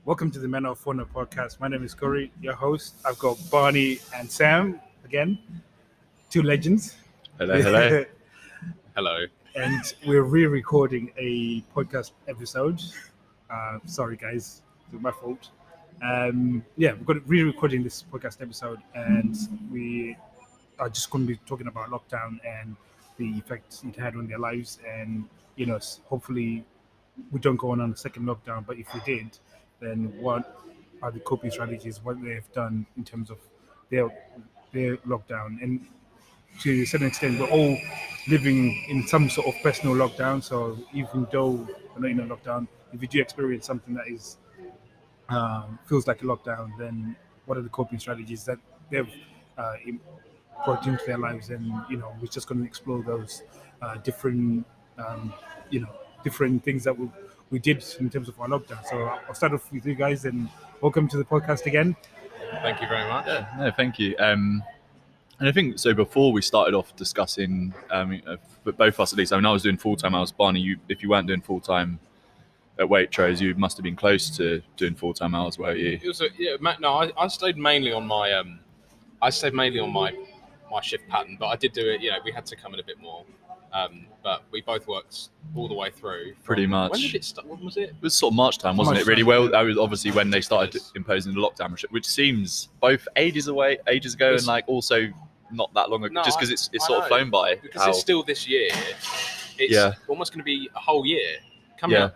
Welcome to the Men of Fauna podcast. My name is Corey, your host. I've got Barney and Sam again, two legends. Hello, hello. Hello. And we're re-recording a podcast episode. Sorry, guys, it's my fault. We're going to re-recording this podcast episode, and we are just going to be talking about lockdown and the effects it had on their lives. And hopefully, we don't go on a second lockdown. But if we did, then what are the coping strategies? What they've done in terms of their lockdown, and to a certain extent, we're all living in some sort of personal lockdown. So even though we're not in a lockdown, if you do experience something that is feels like a lockdown, then what are the coping strategies that they've brought into their lives? And we're just going to explore those different different things that we did in terms of our lockdown. So I'll start off with you guys, and welcome to the podcast again. Thank you very much. Yeah, no, thank you. And I think so. Before we started off discussing, but both of us at least. I mean, I was doing full time. I was Barney. If you weren't doing full time at Waitrose, you must have been close to doing full time hours, weren't you? It was I stayed mainly on my my shift pattern, but I did do it. We had to come in a bit more. But we both worked all the way through. Pretty much. When did it start? When was it? It was sort of March time, wasn't it? Really well. That was obviously when they started imposing the lockdown restriction, which seems both ages ago, and like also not that long ago. No, just because it's sort of flown by. Because it's still this year. It's almost going to be a whole year coming up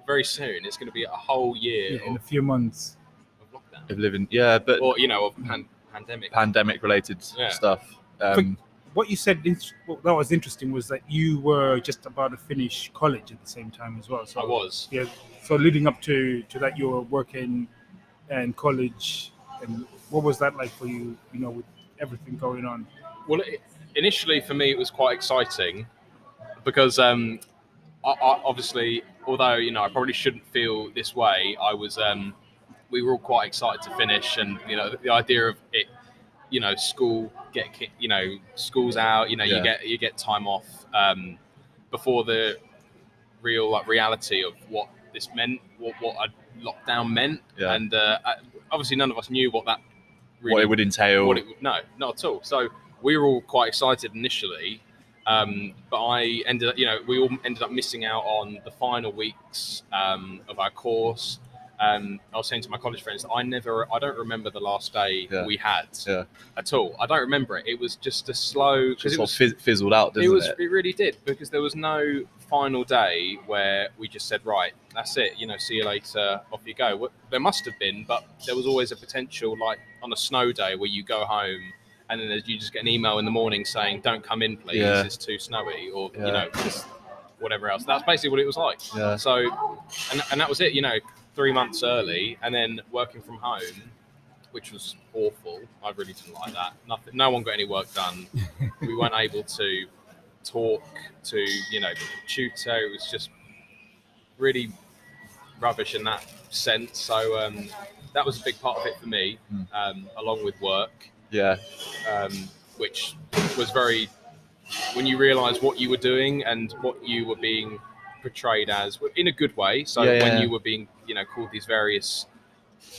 very soon. It's going to be a whole year in a few months of lockdown. Of living, but of pandemic related stuff. What you said that was interesting was that you were just about to finish college at the same time as well. So I was. Yeah. So leading up to that, you were working in college, and what was that like for you? With everything going on. Well, initially for me it was quite exciting because I obviously, although I probably shouldn't feel this way, I was. We were all quite excited to finish, and the idea of it. School school's out. You get time off before the real reality of what this meant, what a lockdown meant, and obviously none of us knew what that really, what it would entail. No, not at all. So we were all quite excited initially, but I ended up, we all ended up missing out on the final weeks of our course. I was saying to my college friends that I don't remember the last day we had at all. I don't remember it. It was just a slow... Because it fizzled out, didn't it? It really did, because there was no final day where we just said, right, that's it, see you later, off you go. Well, there must have been, but there was always a potential, like on a snow day where you go home and then you just get an email in the morning saying, don't come in, please, it's too snowy, or, just whatever else. That's basically what it was like. Yeah. So, and that was it, 3 months early, and then working from home, which was awful. I really didn't like that. No one got any work done. We weren't able to talk to, tutor. It was just really rubbish in that sense. So that was a big part of it for me, along with work. Yeah. Which was very, when you realise what you were doing and what you were being portrayed as, in a good way. So when you were being, called these various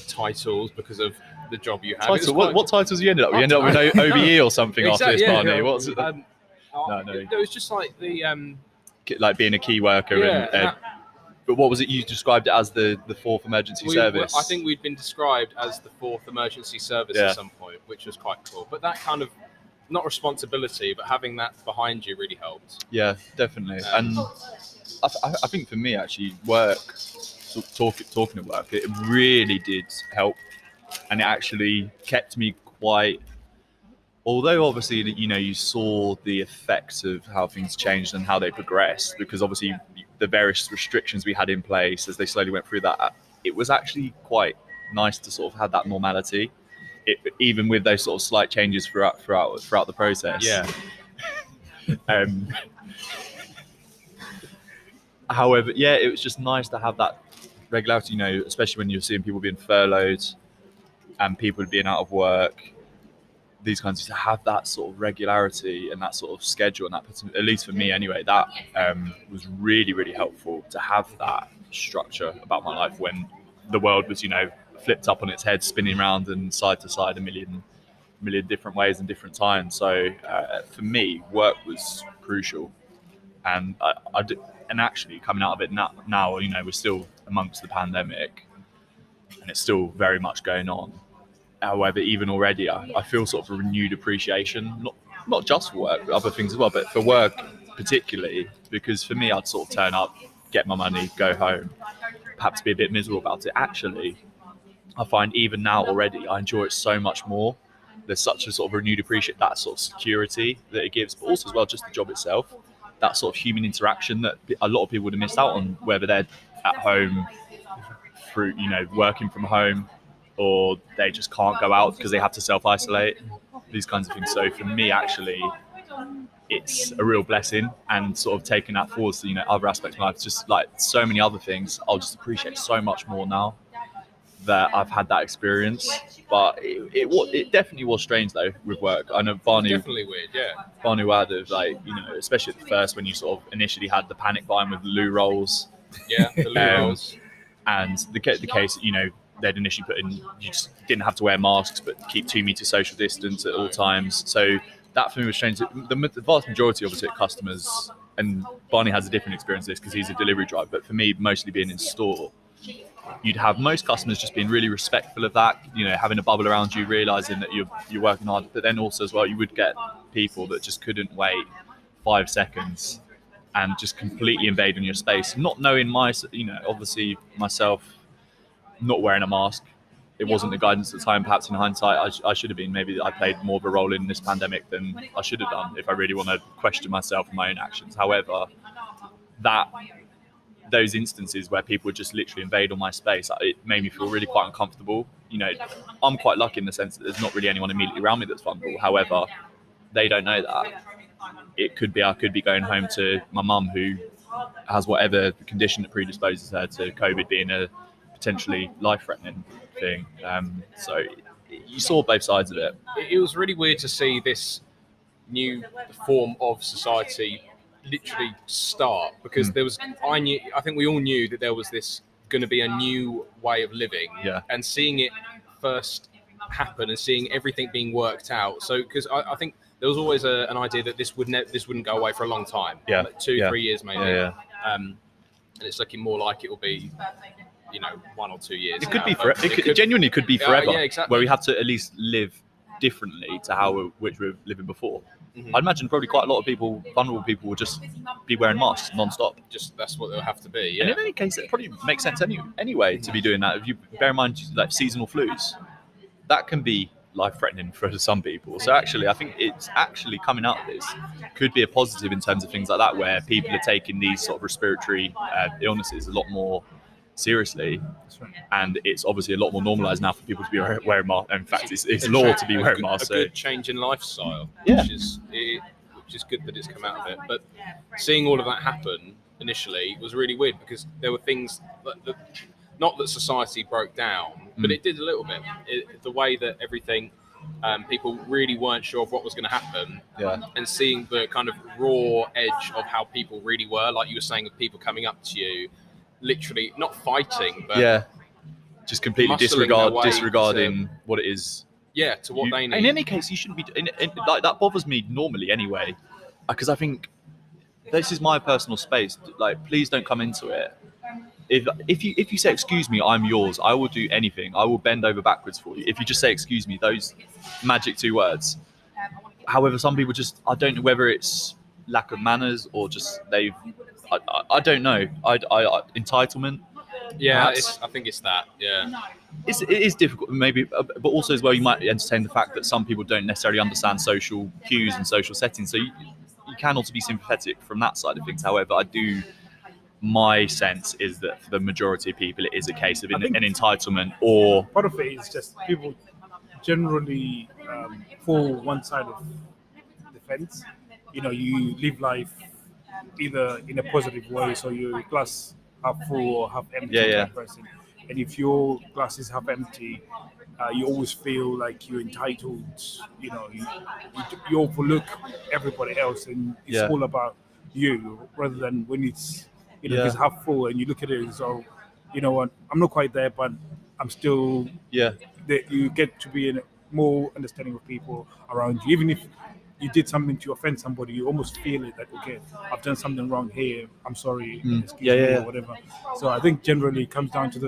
titles because of the job you had. What titles you ended up? You ended up with OBE or something after this, Barney. What's it? No. It was just like the like being a key worker. But what was it you described it as, the fourth emergency service? I think we'd been described as the fourth emergency service at some point, which was quite cool. But that kind of, not responsibility, but having that behind you really helped. Yeah, definitely. And I think for me, actually, work, talking of work, it really did help. And it actually kept me quite... Although, obviously, you saw the effects of how things changed and how they progressed, because obviously the various restrictions we had in place as they slowly went through that, it was actually quite nice to sort of have that normality, even with those sort of slight changes throughout the process. Yeah. However, it was just nice to have that regularity, especially when you're seeing people being furloughed and people being out of work. These kinds of, to have that sort of regularity and that sort of schedule, and that, at least for me anyway, that was really, really helpful to have that structure about my life when the world was, flipped up on its head, spinning around and side to side a million different ways and different times. So for me, work was crucial, and and actually coming out of it now, we're still amongst the pandemic, and it's still very much going on. However, even already, I feel sort of a renewed appreciation, not just for work, but other things as well, but for work particularly, because for me, I'd sort of turn up, get my money, go home, perhaps be a bit miserable about it. Actually, I find even now already, I enjoy it so much more. There's such a sort of renewed appreciation, that sort of security that it gives, but also as well, just the job itself, that sort of human interaction that a lot of people would have missed out on, whether they're at home through, working from home, or they just can't go out because they have to self-isolate, these kinds of things. So for me, actually, it's a real blessing, and sort of taking that forward to, other aspects of life, just like so many other things, I'll just appreciate so much more now that I've had that experience. But it definitely was strange though with work. I know Barney, definitely weird, yeah. Barney would have, like, especially at the first, when you sort of initially had the panic buying with the loo rolls. Yeah, the loo rolls. And the case, they'd initially put in, you just didn't have to wear masks, but keep 2 meters social distance at all times. So that for me was strange. The vast majority, obviously, of customers, and Barney has a different experience of this because he's a delivery driver, but for me, mostly being in store, you'd have most customers just being really respectful of that, having a bubble around you, realizing that you're working hard. But then also as well, you would get people that just couldn't wait 5 seconds and just completely invade on your space, not knowing obviously myself not wearing a mask. It wasn't the guidance at the time. Perhaps in hindsight, I should have been. Maybe I played more of a role in this pandemic than I should have done if I really want to question myself and my own actions. However, those instances where people would just literally invade on my space, it made me feel really quite uncomfortable. I'm quite lucky in the sense that there's not really anyone immediately around me that's vulnerable. However, they don't know that. It could be I could be going home to my mum, who has whatever condition that predisposes her to COVID being a potentially life-threatening thing. So you saw both sides of it. It was really weird to see this new form of society literally start, because I think we all knew that there was this going to be a new way of living, and seeing it first happen and seeing everything being worked out. So because I think there was always an idea that this wouldn't go away for a long time, like 2-3 years maybe, and it's looking more like it will be 1 or 2 years. It could be it genuinely could be forever. Yeah, exactly. Where we have to at least live differently to how which we were living before. Mm-hmm. I'd imagine probably quite a lot of people, vulnerable people, will just be wearing masks non-stop. Just that's what they'll have to be. Yeah. And in any case, it probably makes sense anyway to be doing that. If you bear in mind, like seasonal flus, that can be life-threatening for some people. So actually, I think it's actually coming out of this could be a positive in terms of things like that, where people are taking these sort of respiratory illnesses a lot more seriously, and it's obviously a lot more normalised now for people to be wearing masks. In fact, it's law to be wearing masks. A good change in lifestyle, which is good that it's come out of it. But seeing all of that happen initially was really weird, because there were things that not that society broke down, but it did a little bit. The way that everything, people really weren't sure of what was going to happen, and seeing the kind of raw edge of how people really were, like you were saying, of people coming up to you, literally not fighting, but just completely disregarding what it is. Yeah, to what they need. In any case, you shouldn't be. Like that bothers me normally anyway, because I think this is my personal space. Like, please don't come into it. If you say excuse me, I'm yours, I will do anything. I will bend over backwards for you. If you just say excuse me, those magic 2 words. However, some people just, I don't know whether it's lack of manners or just I don't know. Entitlement. Yeah, I think it's that. Yeah, it is difficult, maybe, but also as well, you might entertain the fact that some people don't necessarily understand social cues and social settings. So you can also be sympathetic from that side of things. However, my sense is that for the majority of people, it is a case of an entitlement, or part of it is just people generally fall one side of the fence. You live life either in a positive way, so your glass half full or half empty type person. And if your glass is half empty, you always feel like you're entitled. You overlook everybody else, and it's all about you, rather than when it's it's half full and you look at it and so you know what, I'm not quite there, but I'm still. Yeah. That you get to be in more understanding of people around you, even if you did something to offend somebody, you almost feel it that okay, I've done something wrong here. I'm sorry, excuse me, Yeah. or whatever. So I think generally it comes down to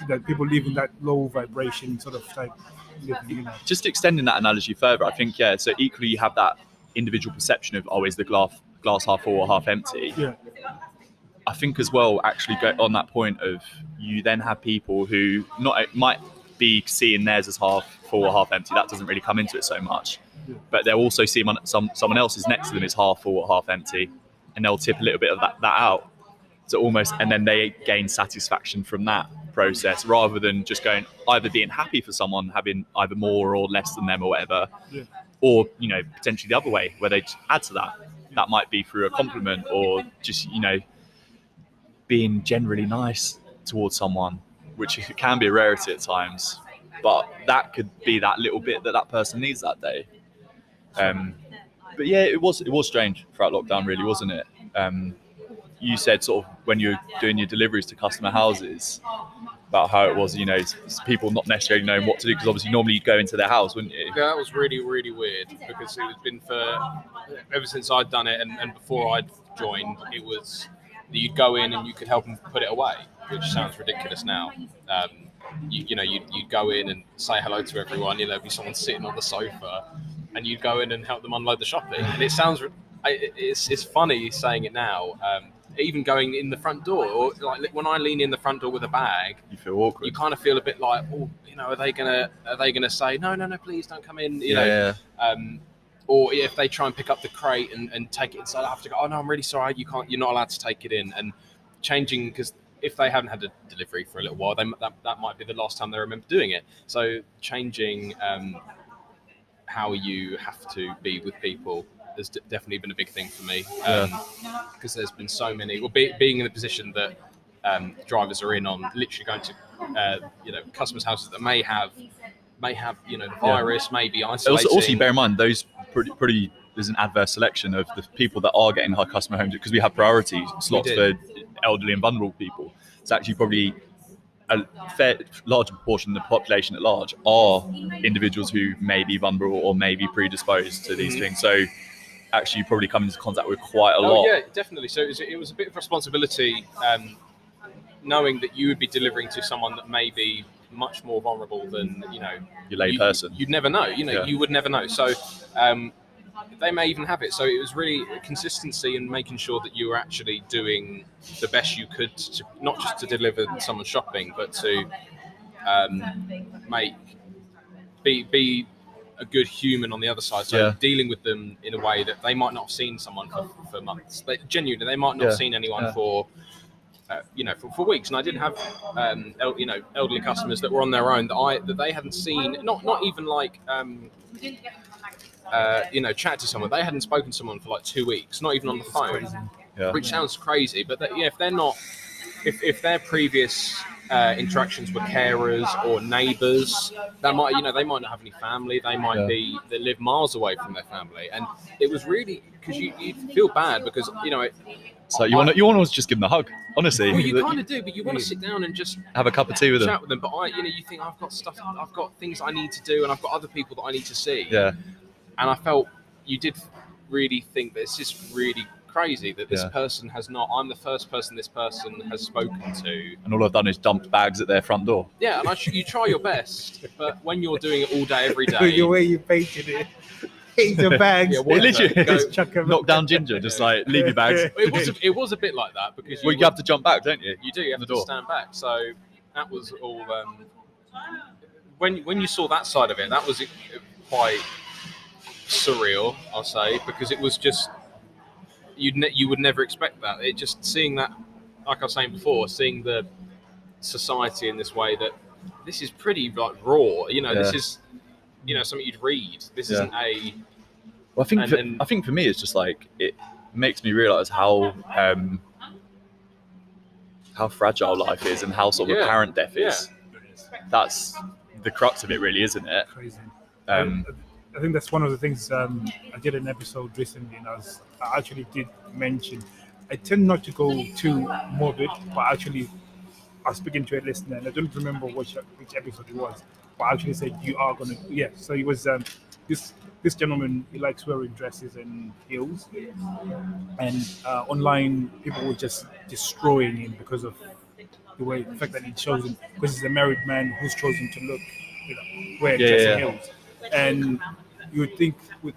that people live in that low vibration sort of type living, you know. Just extending that analogy further, I think, yeah, so equally you have that individual perception of, is the glass half full or half empty? Yeah. I think as well, actually go on that point of, you then have people who might be seeing theirs as half full or half empty. That doesn't really come into it so much. Yeah. But they'll also see someone else's next to them is half full or half empty, and they'll tip a little bit of that out. So almost, and then they gain satisfaction from that process, rather than just going, either being happy for someone having either more or less than them or whatever, Yeah. or, you know, potentially the other way where they add to that. That might be through a compliment, or just, you know, being generally nice towards someone, which can be a rarity at times, but that could be that little bit that person needs that day. But yeah, it was strange throughout lockdown, really, wasn't it? You said sort of when you're doing your deliveries to customer houses about how it was, you know, people not necessarily knowing what to do, because obviously normally you'd go into their house, wouldn't you? Yeah, that was really, really weird, because it had been ever since I'd done it and before I'd joined, it was that you'd go in and you could help them put it away, which sounds ridiculous now. You'd go in and say hello to everyone, you know, there'd be someone sitting on the sofa, and you'd go in and help them unload the shopping. And it sounds, it's funny saying it now. Even going in the front door, or like when I lean in the front door with a bag, You feel awkward. you kind of feel a bit like, oh, you know, are they gonna say no, please don't come in, you know? Or if they try and pick up the crate and take it inside, I have to go, oh no, I'm really sorry, you're not allowed to take it in. And changing, because if they haven't had a delivery for a little while, that might be the last time they remember doing it. So changing how you have to be with people has definitely been a big thing for me, because there's been so many. Well, being in the position that drivers are in, on literally going to customers' houses that may have the virus, maybe isolating. Also, you bear in mind those pretty. There's an adverse selection of the people that are getting high customer homes, because we have priority slots for elderly and vulnerable people. It's actually probably a fair larger proportion of the population at large are individuals who may be vulnerable or may be predisposed to these things. So actually you probably come into contact with quite a lot. Yeah, definitely. So it was a bit of responsibility, knowing that you would be delivering to someone that may be much more vulnerable than, you know, your lay person. You'd never know, you would never know. So they may even have it. So it was really consistency and making sure that you were actually doing the best you could, to, not just to deliver someone shopping, but to be a good human on the other side. So dealing with them in a way that they might not have seen someone for months. They might not have seen anyone for for weeks. And I did have elderly customers that were on their own that they hadn't seen, not even like chat to someone. They hadn't spoken to someone for like 2 weeks, not even on the phone, which sounds crazy. But if they're not, if their previous interactions were carers or neighbours, they might not have any family. They might they live miles away from their family, and it was really, because you feel bad, because So you want to just give them a hug, honestly. Well, you kind of do, but you want to sit down and just have a cup of tea with them. Chat with them. But you think, I've got things I need to do, and I've got other people that I need to see. Yeah. And I felt you did really think that it's just really crazy that this person has not. I'm the first person this person has spoken to, and all I've done is dumped bags at their front door. Yeah, and you try your best, but when you're doing it all day, every day, the way you painted it. Take your bags. Literally, knock down Ginger, just like leave your bags. It was a bit like that, because you have to jump back, don't you? You do. You have to stand back. So that was all. When you saw that side of it, that was quite surreal, I'll say, because it was just you would never expect that. It just seeing that, like I was saying before, seeing the society in this way, that this is pretty like raw. This is something you'd read. This isn't a. Well, I think for me, it's just like, it makes me realise how fragile life is, and how sort of apparent death is. That's the crux of it, really, isn't it? Crazy. I think that's one of the things. I did an episode recently, and I actually did mention, I tend not to go too morbid, but actually I was speaking to a listener, and I don't remember which episode it was, but I actually said you are gonna. Yeah, so it was this gentleman. He likes wearing dresses and heels, and online people were just destroying him because of the fact that he chosen, because he's a married man who's chosen to look, wear dress and heels, and you would think with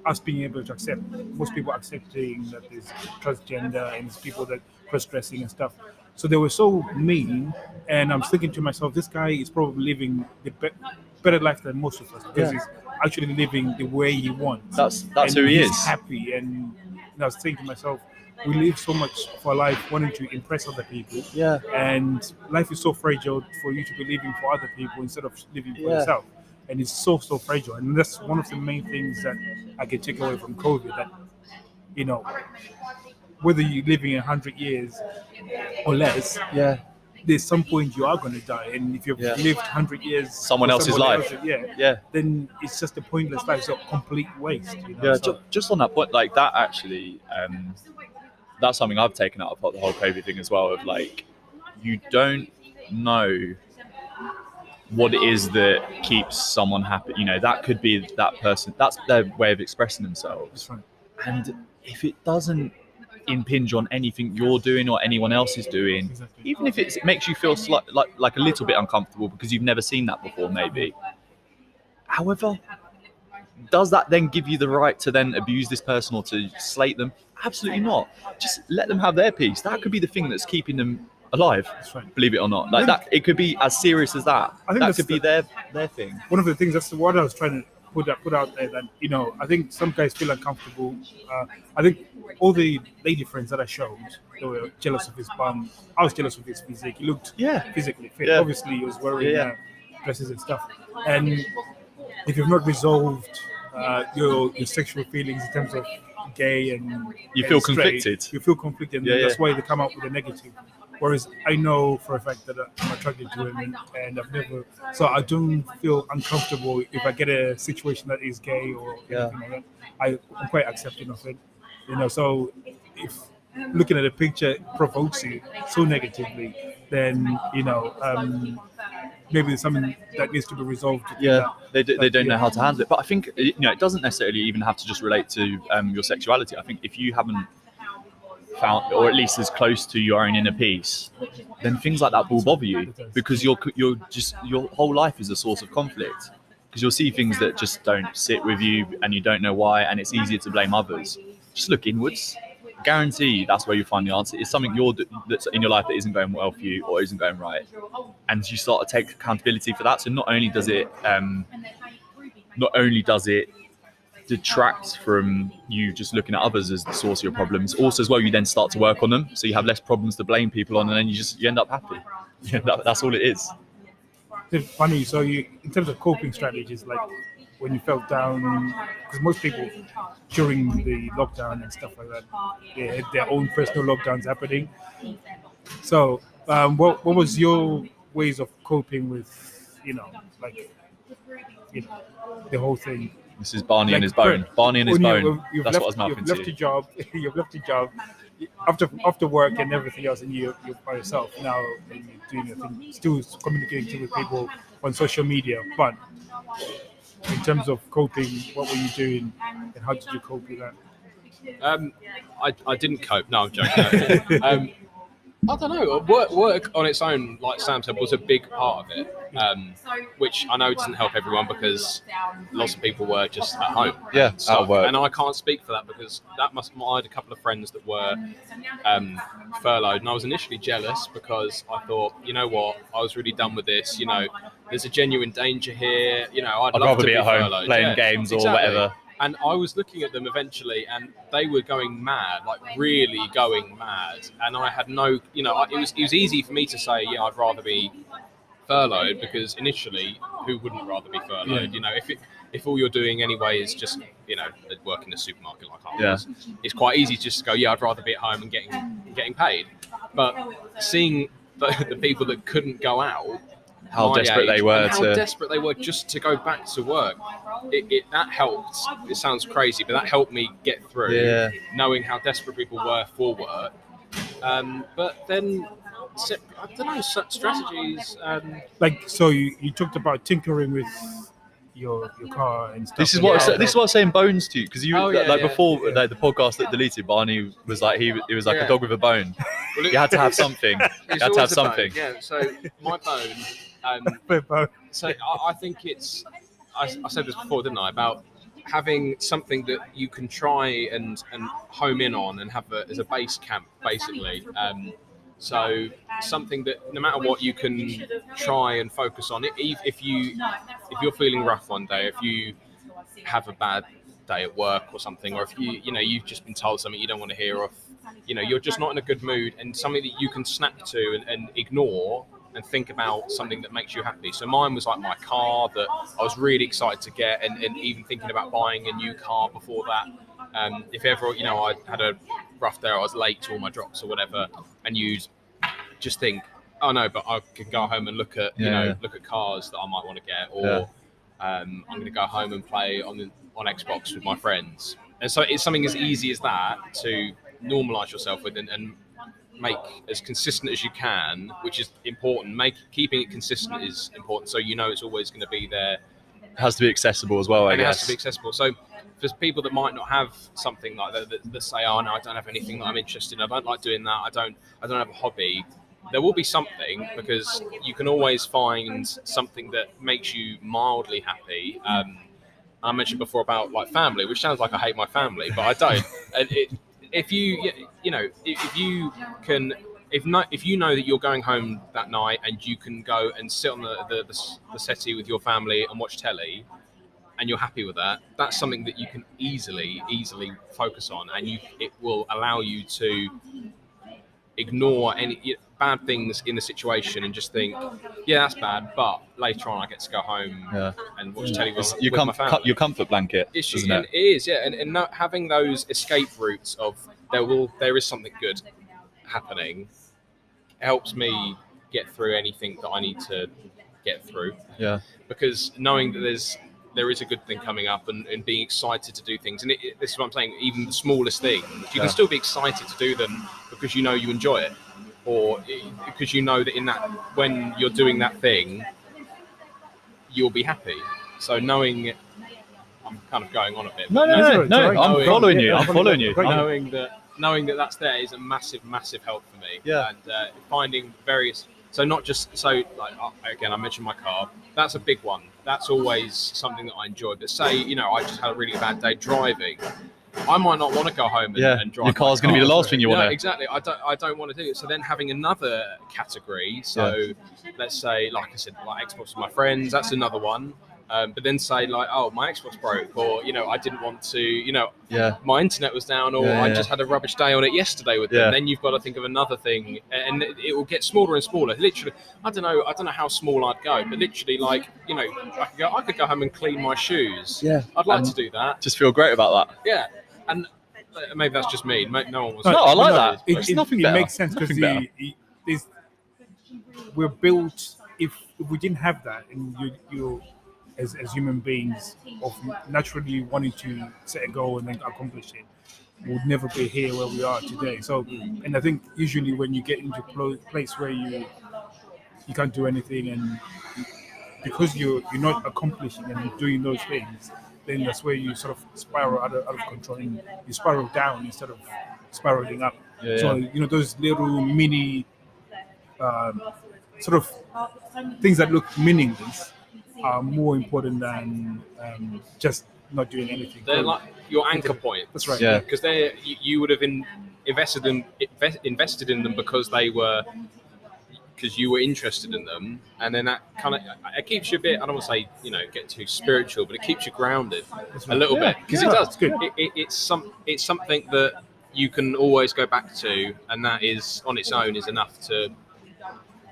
us being able to accept, most people accepting that there's transgender and there's people that cross-dressing and stuff. So they were so mean, and I'm thinking to myself, this guy is probably living the better life than most of us, because he's actually living the way he wants. That's and who he he's is. Happy, and I was thinking to myself, we live so much of our life wanting to impress other people, and life is so fragile for you to be living for other people instead of living for yourself. And it's so fragile, and that's one of the main things that I can take away from COVID. That whether you're living 100 years or less, there's some point you are going to die, and if you've lived 100 years, someone else's life, then it's just a pointless life. It's a complete waste. Just on that point, like that actually, that's something I've taken out of the whole COVID thing as well. Of like, you don't know what it is that keeps someone happy. That could be that person. That's their way of expressing themselves. And if it doesn't impinge on anything you're doing or anyone else is doing, even if it makes you feel like a little bit uncomfortable because you've never seen that before, maybe. However, does that then give you the right to then abuse this person or to slate them? Absolutely not. Just let them have their peace. That could be the thing that's keeping them alive, believe it or not. Like that, it could be as serious as that. I think that could be their thing. One of the things, that's what I was trying to put out there, that I think some guys feel uncomfortable. I think all the lady friends that I showed, they were jealous of his bum. I was jealous of his physique. He looked physically fit. Obviously, he was wearing dresses and stuff. And if you've not resolved your sexual feelings in terms of gay and you feel straight, conflicted. You feel conflicted, and that's why they come up with a negative. Whereas I know for a fact that I'm attracted to women, and so I don't feel uncomfortable if I get a situation that is gay or anything like that. I'm quite accepting of it, So if looking at a picture provokes you so negatively, then maybe there's something that needs to be resolved. They don't know how to handle it. But I think it doesn't necessarily even have to just relate to your sexuality. I think if you haven't found, or at least as close to your own inner peace, then things like that will bother you, because your whole life is a source of conflict, because you'll see things that just don't sit with you and you don't know why, and it's easier to blame others. Just look inwards. Guarantee that's where you find the answer. It's something that's in your life that isn't going well for you or isn't going right, and you start to take accountability for that. So not only does it detract from you just looking at others as the source of your problems, also as well you then start to work on them, so you have less problems to blame people on, and then you end up happy. That's all it is. It's funny. So in terms of coping strategies, like when you felt down, because most people during the lockdown and stuff like that, they had their own personal lockdowns happening. So what was your ways of coping with the whole thing? This is Barney and his bone. Barney and his bone. That's what I was mouthing to. You've left your job after work and everything else, and you're by yourself now, and you're doing your thing, still communicating with people on social media. But in terms of coping, what were you doing, and how did you cope with that? I didn't cope. No, I'm joking. I don't know. Work on its own, like Sam said, was a big part of it, which I know doesn't help everyone, because lots of people were just at home. Out of work. And I can't speak for that, because I had a couple of friends that were furloughed, and I was initially jealous, because I thought, you know what, I was really done with this. There's a genuine danger here. I'd love to be at home furloughed, playing games or whatever. And I was looking at them eventually, and they were going mad, like really going mad. And I had no, it was easy for me to say, I'd rather be furloughed, because initially, who wouldn't rather be furloughed? If all you're doing anyway is just, work in a supermarket like I was, it's quite easy just to go, I'd rather be at home and getting paid. But seeing the people that couldn't go out, how desperate they were just to go back to work, that helped. It sounds crazy, but that helped me get through, knowing how desperate people were for work. But then I don't know, strategies. Like, so you talked about tinkering with your car and stuff. This is and what how this is what I was saying bones to you, because you Oh, yeah, like yeah, before yeah. like the podcast that deleted, Barney was like he was like Yeah. a dog with a bone. Well, You had to have something. You it's had to have always a bone, something. Yeah. So my bone. that- So I think it's. I said this before, didn't I? About having something that you can try and home in on and have as a base camp, basically. So something that no matter what you can try and focus on. If you're feeling rough one day, if you have a bad day at work or something, or if you've just been told something you don't want to hear, or if, you're just not in a good mood, and something that you can snap to and ignore and think about something that makes you happy. So mine was like my car that I was really excited to get, and even thinking about buying a new car before that. If ever I had a rough day, or I was late to all my drops or whatever, and you just think, oh no, but I can go home and look at look at cars that I might want to get, or I'm going to go home and play on Xbox with my friends. And so it's something as easy as that to normalise yourself with and make as consistent as you can, which is important. Keeping it consistent is important, so it's always going to be there. It has to be accessible as well, I And guess. it has to be accessible. So for people that might not have something like that say, oh no, I don't have anything that I'm interested in, I don't like doing that, I don't have a hobby, there will be something, because you can always find something that makes you mildly happy. I mentioned before about like family, which sounds like I hate my family, but I don't. And if you know that you're going home that night and you can go and sit on the settee with your family and watch telly, and you're happy with that, that's something that you can easily focus on, and it will allow you to ignore any bad things in the situation and just think, yeah, that's bad, but later on I get to go home and watch telly with my family. Your comfort blanket, isn't it? It is, yeah. And not having those escape routes of there is something good happening helps me get through anything that I need to get through. Yeah. Because knowing that there is a good thing coming up, and being excited to do things, and this is what I'm saying, even the smallest things, you can still be excited to do them because you enjoy it, or because that when you're doing that thing, you'll be happy. So knowing, I'm kind of going on a bit. No, I'm following you. I'm following you. Knowing that that's there is a massive help for me. Yeah. And finding various. So not just again, I mentioned my car. That's a big one. That's always something that I enjoy. But say I just had a really bad day driving, I might not want to go home and drive. Your car's going to be the last thing you want to. Exactly. I don't want to do it. So then having another category. So let's say, like I said, like Xbox with my friends. That's another one. But then say like, oh, my Xbox broke, or I didn't want to, my internet was down, or I just had a rubbish day on it yesterday with them. Then you've got to think of another thing, and it will get smaller and smaller. Literally, I don't know how small I'd go, but literally, like, I could go home and clean my shoes. Yeah, I'd like to do that. Just feel great about that. Yeah, and maybe that's just me. No one was. No, I like that. It makes sense because we're built. If we didn't have that, and you as human beings of naturally wanting to set a goal and then accomplish it, we would never be here where we are today. So, and I think usually when you get into a place where you can't do anything, and because you're not accomplishing and doing those things, then that's where you sort of spiral out of control, and you spiral down instead of spiraling up. So those little mini sort of things that look meaningless are more important than just not doing anything. They're like your anchor point. That's right. Yeah. Because you would have invested in them because you were interested in them, and then that kind of it keeps you a bit. I don't want to say get too spiritual, but it keeps you grounded a little bit, because it does. It's good. It's something that you can always go back to, and that is on its own is enough to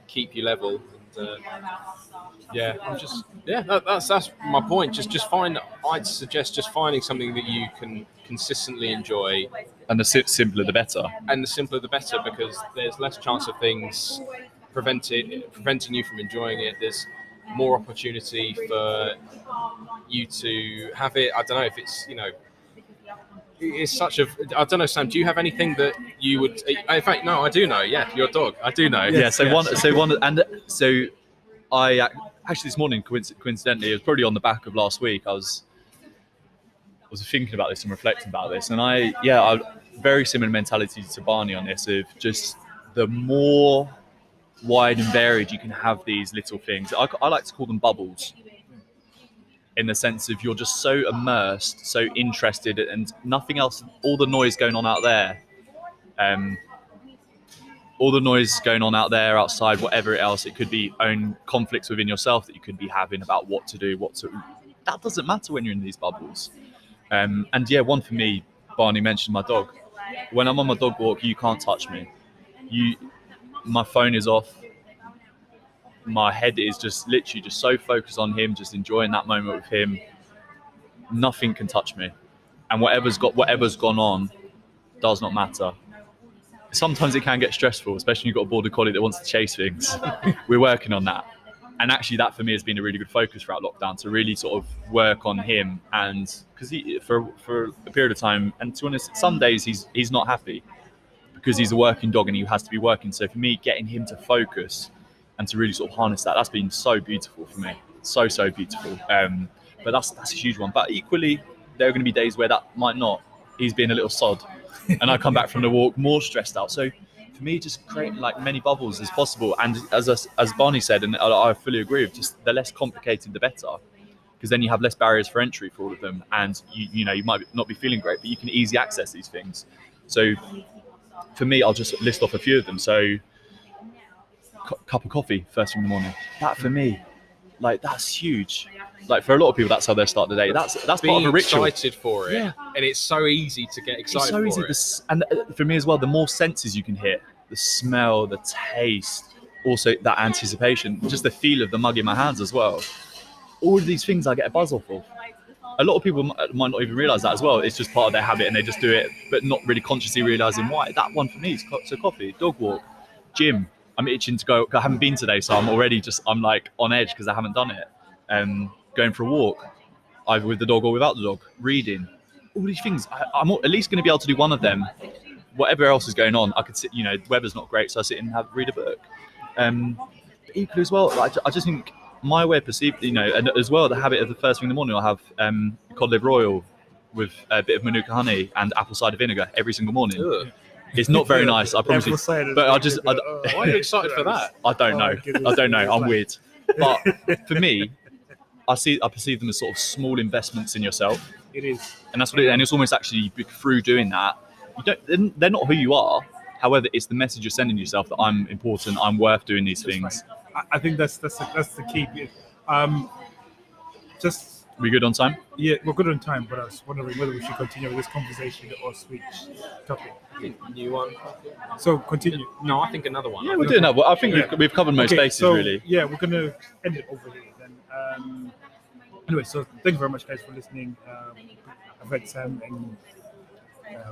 keep you level. That's my point. I'd suggest just finding something that you can consistently enjoy, And the simpler the better. and the simpler the better, because there's less chance of things preventing you from enjoying it. There's more opportunity for you to have it. I don't know if it's it's such a. I don't know, Sam. Do you have anything that you would? In fact, no, I do know. Yeah, your dog. I do know. Yeah. So I actually this morning, coincidentally, it was probably on the back of last week. I was thinking about this and reflecting about this, and I very similar mentality to Barney on this. Of just the more wide and varied you can have these little things. I like to call them bubbles. In the sense of you're just so immersed, so interested, and nothing else. All the noise going on out there, outside, whatever else it could be, own conflicts within yourself that you could be having about what to do, that doesn't matter when you're in these bubbles. And yeah, one for me, Barney mentioned my dog. When I'm on my dog walk, you can't touch me. My phone is off. My head is just literally just so focused on him, just enjoying that moment with him. Nothing can touch me, and whatever's gone on does not matter. Sometimes it can get stressful, especially when you've got a border collie that wants to chase things. We're working on that, and actually that for me has been a really good focus throughout lockdown to really sort of work on him, and because he for a period of time, and to be honest, some days he's not happy because he's a working dog and he has to be working. So for me, getting him to focus and to really sort of harness that's been so beautiful for me, so beautiful. But that's a huge one. But equally, there are going to be days where that might not. He's been a little sod, and I come back from the walk more stressed out. So for me, just creating like many bubbles as possible. And as Barney said, and I fully agree with, just the less complicated, the better, because then you have less barriers for entry for all of them. And you might not be feeling great, but you can easily access these things. So for me, I'll just list off a few of them. So cup of coffee first thing in the morning. That for me, like that's huge. Like for a lot of people, that's how they start the day. That's part of a ritual. Excited for it, yeah. And it's so easy to get excited. It's so easy. And for me as well, the more senses you can hit, the smell, the taste, also that anticipation, just the feel of the mug in my hands as well. All of these things I get a buzz off of. A lot of people might not even realise that as well. It's just part of their habit, and they just do it, but not really consciously realising why. That one for me is so coffee, dog walk, gym. I'm itching to go. I haven't been today, so I'm like on edge because I haven't done it. Going for a walk, either with the dog or without the dog. Reading, all these things. I'm at least going to be able to do one of them. Whatever else is going on, I could sit. Weather's not great, so I sit and read a book. But equally as well, I just think my way of perceived, and as well the habit of the first thing in the morning, I'll have cod liver oil with a bit of Manuka honey and apple cider vinegar every single morning. Ugh. It's not very nice, I promise you. But Why are you excited for that? I don't know. I'm weird. But for me, I perceive them as sort of small investments in yourself. It is. And that's what it is. And it's almost actually through doing that, they're not who you are. However, it's the message you're sending yourself that I'm important, I'm worth doing these things. Right. I think that's the key. We good on time? Yeah, we're good on time, but I was wondering whether we should continue with this conversation or switch topic. New one. So continue. No, I think another one. Yeah, we're doing that. I think we've covered most bases, so, really. Yeah, we're going to end it over here then. Anyway, so thank you very much, guys, for listening. I've had Sam and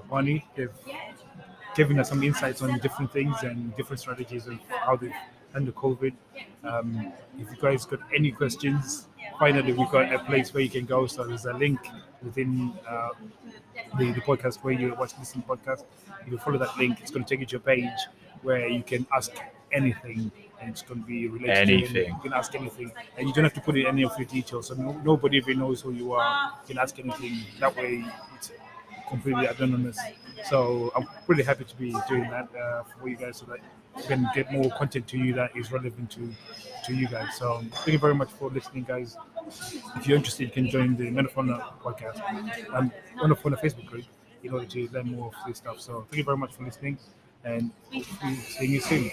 Barney. They've given us some insights on different things and different strategies of how they've handled COVID. If you guys got any questions, finally we've got a place where you can go. So there's a link within the podcast where you watch this podcast. If you follow that link, it's going to take you to a page where you can ask anything, and it's going to be related anything. to you can ask anything, and you don't have to put in any of your details. So nobody even knows who you are. You can ask anything. That way, it's completely anonymous. So I'm really happy to be doing that for you guys, so that we can get more content to you that is relevant to you guys. So thank you very much for listening, guys. If you're interested, you can join the Men of Honor podcast and Men of Honor Facebook group in order to learn more of this stuff. So thank you very much for listening, and hopefully see you soon.